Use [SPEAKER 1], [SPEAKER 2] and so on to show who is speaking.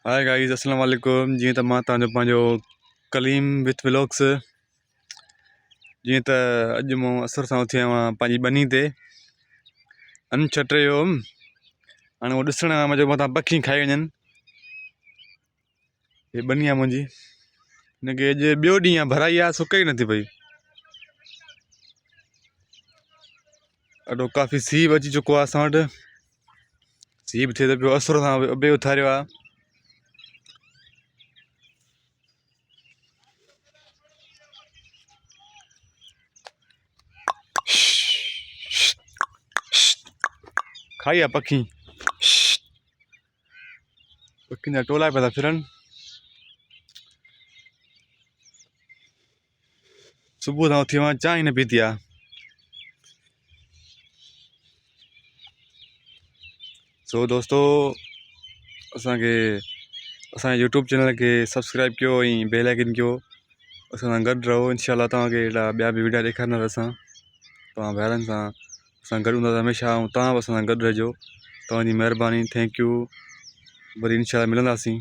[SPEAKER 1] Hi guys, अस्सलाम वालेकुम। जी तो मां तव्हांजो पंहिंजो कलीम विथ व्लॉग्स। जी तो अॼु मूं असर सां उथी आहियो आहियां पंहिंजी ॿनी ते अनछट रहियो हुअमि। हाणे उहो ॾिसण खां मुंहिंजो मथां पखी खाई वञनि। हीअ ॿनी आहे मुंहिंजी, हिनखे अॼु ॿियो ॾींहुं आहे, भराई आहे, सुके ई नथी पई। ॾाढो काफ़ी सीउ बि अची चुको आहे असां वटि। सीउ बि थिए थो पियो, असुर सां अॿे उथारियो आहे। खाई आहे पखी, पखियुनि जा टोला पिया था फिरनि। सुबुह सां उथी आहियां, चांहि न पीती आहे। सो दोस्तो, असांखे असांजे यूट्यूब चैनल खे सब्सक्राइब कयो ऐं बेल आइकन कयो। असां सां गॾु रहो। इंशाल्लाह तव्हांखे अहिड़ा ॿिया बि वीडियो ॾेखारींदासीं असां तव्हां भाइरनि सां। असां गॾु हूंदासीं हमेशह, ऐं तव्हां बि असां सां गॾु रहिजो। तव्हांजी महिरबानी, थैंक यू। वरी इंशाल्लाह मिलंदासीं।